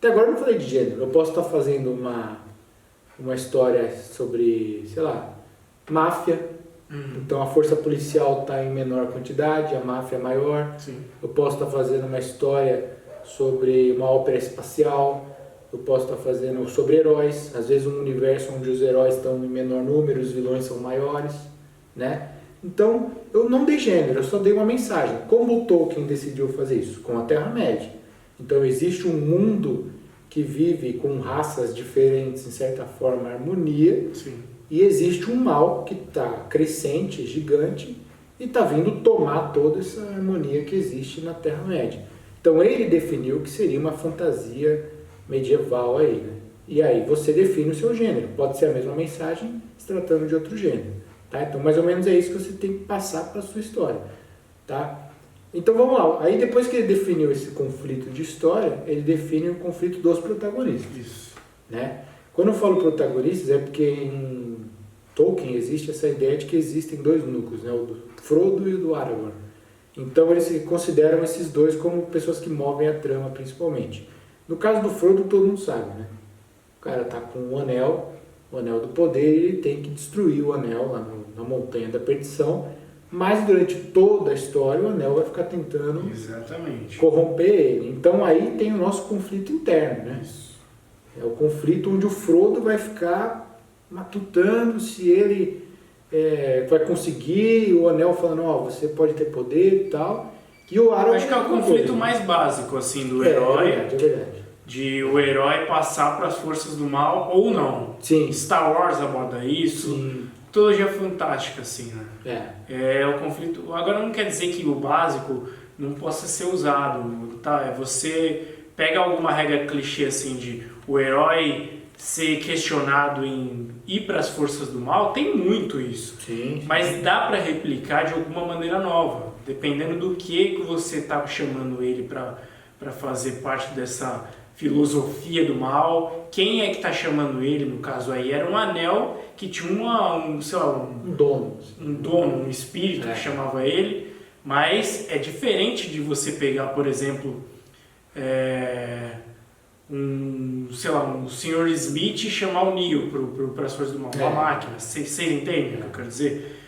Até agora eu não falei de gênero. Eu posso estar fazendo uma história sobre, sei lá, máfia. Então a força policial está em menor quantidade, a máfia é maior. Sim. Eu posso estar fazendo uma história sobre uma ópera espacial. Eu posso estar fazendo sobre heróis. Às vezes um universo onde os heróis estão em menor número, os vilões são maiores, né? Então eu não dei gênero, eu só dei uma mensagem. Como o Tolkien decidiu fazer isso? Com a Terra-média. Então existe um mundo que vive com raças diferentes, em certa forma, harmonia. Sim. E existe um mal que está crescente, gigante, e está vindo tomar toda essa harmonia que existe na Terra-média. Então ele definiu que seria uma fantasia medieval aí, né? E aí você define o seu gênero. Pode ser a mesma mensagem, se tratando de outro gênero. Tá? Então mais ou menos é isso que você tem que passar para a sua história. Tá? Então vamos lá. Aí depois que ele definiu esse conflito de história, ele define o conflito dos protagonistas. Isso. Né? Quando eu falo protagonistas é porque em Tolkien existe essa ideia de que existem dois núcleos, né? O do Frodo e o do Aragorn. Então eles consideram esses dois como pessoas que movem a trama principalmente. No caso do Frodo todo mundo sabe, né? O cara tá com o anel do poder, e ele tem que destruir o anel lá na Montanha da Perdição, mas durante toda a história o anel vai ficar tentando Exatamente. corromper ele. Então aí tem o nosso conflito interno, né? Isso. É o conflito onde o Frodo vai ficar matutando se ele vai conseguir, o anel falando, ó, você pode ter poder e tal. E o Aragorn... Acho que é o conflito mais básico, assim, do herói. É verdade. De o herói passar para as forças do mal ou não. Sim. Star Wars aborda isso. Sim. Mitologia fantástica, assim, né? É. É o conflito... Agora não quer dizer que o básico não possa ser usado, tá? É você pega alguma regra clichê, assim, de o herói ser questionado em ir para as forças do mal, tem muito isso. Sim. Mas dá para replicar de alguma maneira nova, dependendo do que você está chamando ele para fazer parte dessa filosofia do mal. Quem é que está chamando ele, no caso aí? Era um anel que tinha um dono. Um dono, um espírito que chamava ele, mas é diferente de você pegar, por exemplo, um Sr. Smith e chamar o Neo para as forças do mal, uma máquina. Vocês entendem o que eu quero dizer?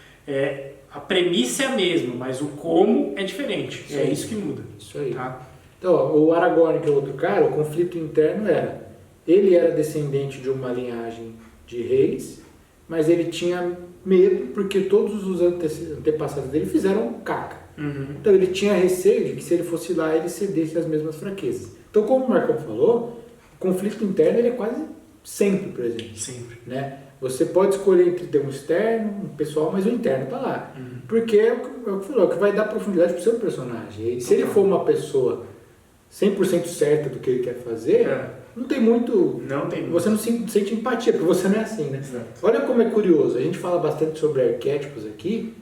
A premissa é a mesma, mas o como é diferente. Isso é aí. isso que muda. Isso aí. Tá? Então, ó, o Aragorn, que é outro cara, o conflito interno ele era descendente de uma linhagem de reis, mas ele tinha medo porque todos os antepassados dele fizeram caca. Uhum. Então ele tinha receio de que se ele fosse lá, ele cedesse as mesmas fraquezas. Então, como o Marcão falou, o conflito interno ele é quase sempre presente. Sempre. Né? Você pode escolher entre ter um externo, um pessoal, mas o interno está lá. Uhum. Porque é o que falou, é o que vai dar profundidade para o seu personagem. E se ele for uma pessoa 100% certa do que ele quer fazer, não tem muito... Não tem muito. Você não sente empatia, porque você não é assim, né? Exato. Olha como é curioso. A gente fala bastante sobre arquétipos aqui,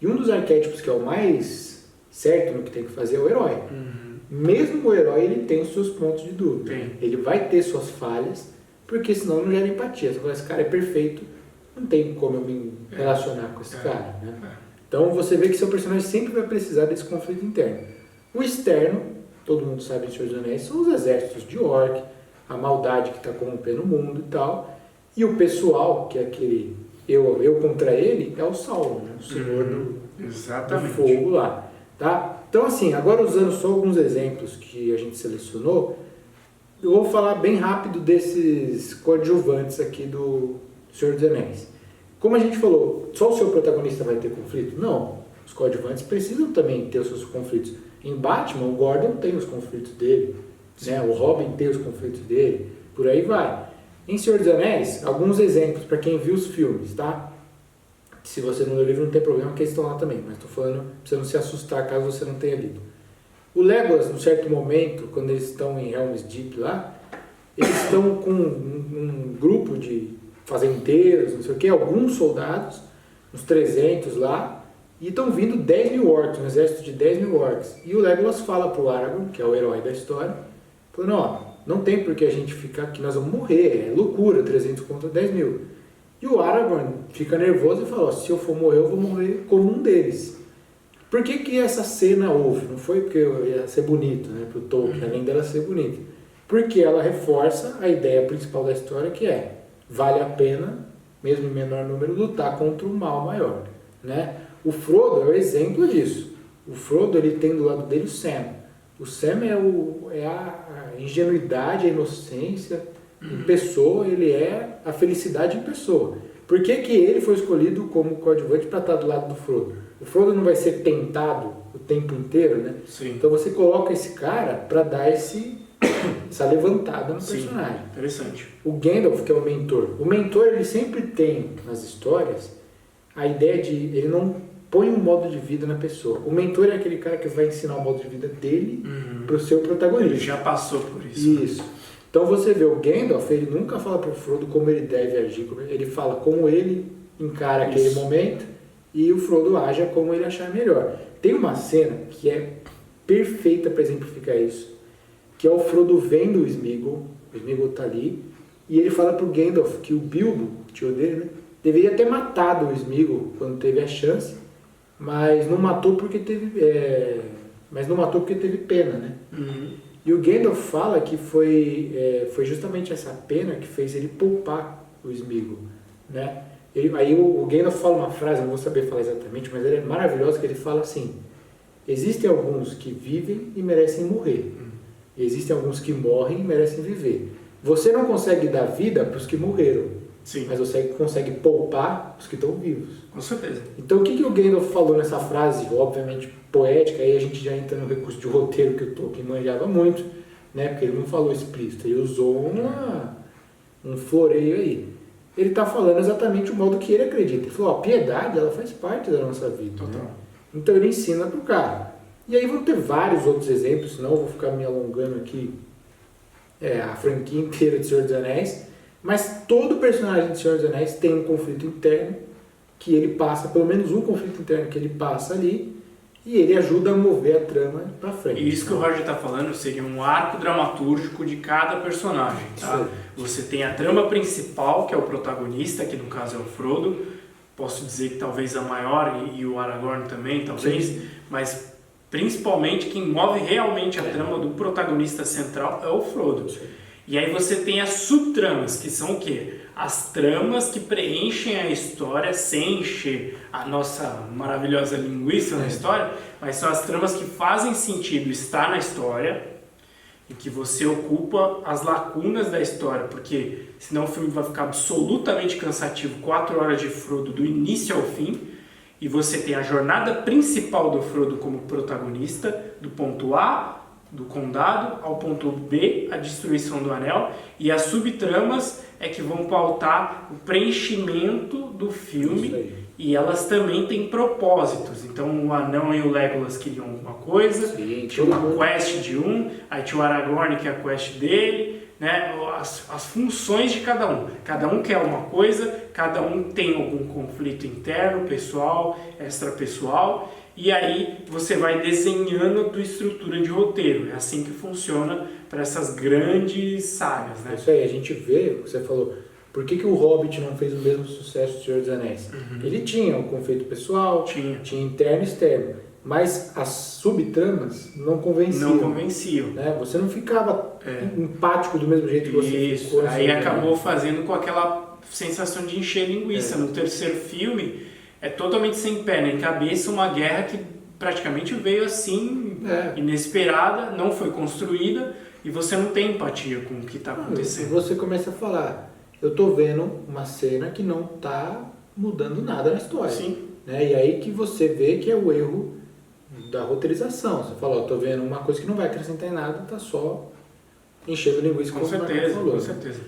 e um dos arquétipos que é o mais certo no que tem que fazer é o herói. Uhum. Mesmo o herói, ele tem os seus pontos de dúvida. Tem. Ele vai ter suas falhas, porque senão não gera empatia. Você fala, esse cara é perfeito, não tem como eu me relacionar com esse cara. Né? Então você vê que seu personagem sempre vai precisar desse conflito interno. O externo, todo mundo sabe de Senhor dos Anéis, são os exércitos de orc, a maldade que está corrompendo o mundo e tal. E o pessoal, que é aquele eu contra ele, é o Sauron, né? O senhor do fogo lá. Tá? Então assim, agora usando só alguns exemplos que a gente selecionou, eu vou falar bem rápido desses coadjuvantes aqui do Senhor dos Anéis. Como a gente falou, só o seu protagonista vai ter conflito? Não. Os coadjuvantes precisam também ter os seus conflitos. Em Batman, o Gordon tem os conflitos dele, né? O Robin tem os conflitos dele, por aí vai. Em Senhor dos Anéis, alguns exemplos para quem viu os filmes, tá? Se você não leu o livro, não tem problema, que eles estão lá também, mas estou falando para você não se assustar caso você não tenha lido. O Legolas, num certo momento, quando eles estão em Helm's Deep lá, eles estão com um grupo de fazendeiros, não sei o que, alguns soldados, uns 300 lá, e estão vindo 10 mil orcs, um exército de 10 mil orcs. E o Legolas fala pro Aragorn, que é o herói da história, falando, ó, não tem por que a gente ficar aqui, nós vamos morrer, é loucura, 300 contra 10 mil. E o Aragorn fica nervoso e fala, ó, se eu for morrer, eu vou morrer como um deles. Por que essa cena houve? Não foi porque ia ser bonito, né, pro Tolkien, além dela ser bonita. Porque ela reforça a ideia principal da história, que é, vale a pena, mesmo em menor número, lutar contra o mal maior, né? O Frodo é o exemplo disso. O Frodo, ele tem do lado dele o Sam. O Sam é a ingenuidade, a inocência em pessoa, ele é a felicidade em pessoa. Por que que ele foi escolhido como coadjuvante para estar do lado do Frodo? O Frodo não vai ser tentado o tempo inteiro, né? Sim. Então você coloca esse cara para dar essa levantada no personagem. Interessante. O Gandalf, que é o mentor ele sempre tem nas histórias a ideia de ele não põe um modo de vida na pessoa. O mentor é aquele cara que vai ensinar o modo de vida dele para o seu protagonista. Ele já passou por isso. Isso. Então você vê o Gandalf, ele nunca fala para o Frodo como ele deve agir, ele fala como ele encara aquele momento e o Frodo age como ele achar melhor. Tem uma cena que é perfeita para exemplificar isso, que é o Frodo vendo o Sméagol tá ali, e ele fala pro Gandalf que o Bilbo, tio dele, né, deveria ter matado o Sméagol quando teve a chance, mas não matou porque teve pena, né? E o Gandalf fala que foi justamente essa pena que fez ele poupar o Sméagol, né? Aí o Gandalf fala uma frase, não vou saber falar exatamente, mas ela é maravilhosa, que ele fala assim: existem alguns que vivem e merecem morrer. Existem alguns que morrem e merecem viver. Você não consegue dar vida para os que morreram, Sim. mas você consegue poupar os que estão vivos. Com certeza. Então o que o Gandalf falou nessa frase, obviamente poética, aí a gente já entra no recurso de roteiro que o Tolkien manjava muito, né? Porque ele não falou explícito, ele usou um floreio aí. Ele está falando exatamente o modo que ele acredita. Ele falou, a piedade, ela faz parte da nossa vida. Total. Né? Então ele ensina para o cara. E aí vão ter vários outros exemplos, senão eu vou ficar me alongando aqui a franquia inteira de Senhor dos Anéis, mas todo personagem de Senhor dos Anéis tem um conflito interno que ele passa, pelo menos um conflito interno que ele passa ali, e ele ajuda a mover a trama para frente. E isso que o Roger está falando seria um arco dramatúrgico de cada personagem, tá? Sim. Você tem a trama principal, que é o protagonista, que no caso é o Frodo, posso dizer que talvez a maior, e o Aragorn também, talvez, Sim. mas principalmente quem move realmente a trama do protagonista central é o Frodo. Sim. E aí você tem as subtramas, que são o quê? As tramas que preenchem a história sem encher a nossa maravilhosa linguiça na história, mas são as tramas que fazem sentido estar na história e que você ocupa as lacunas da história, porque senão o filme vai ficar absolutamente cansativo, 4 horas de Frodo do início ao fim, e você tem a jornada principal do Frodo como protagonista, do ponto A, do condado, ao ponto B, a destruição do anel, e as subtramas é que vão pautar o preenchimento do filme, e elas também têm propósitos. Então o anão e o Legolas queriam alguma coisa, Sim, tinha uma quest de um, aí tinha o Aragorn que é a quest dele, né? As funções de cada um. Cada um quer uma coisa, cada um tem algum conflito interno, pessoal, extrapessoal, e aí você vai desenhando a tua estrutura de roteiro. É assim que funciona para essas grandes sagas, né? Isso aí, a gente vê, você falou, por que o Hobbit não fez o mesmo sucesso do Senhor dos Anéis? Ele tinha um conflito pessoal, tinha interno e externo, mas as subtramas não convenciam. Não convenciam. Né? Você não ficava empático do mesmo jeito que você ficou. Aí acabou fazendo com aquela sensação de encher linguiça. No terceiro filme, é totalmente sem pé nem cabeça, uma guerra que praticamente veio assim, inesperada, não foi construída, e você não tem empatia com o que está acontecendo. Você começa a falar, eu estou vendo uma cena que não está mudando nada na história. Sim. Né? E aí que você vê que é o erro da roteirização. Você fala, estou vendo uma coisa que não vai acrescentar em nada, está só enchendo linguiça. Com certeza, com certeza.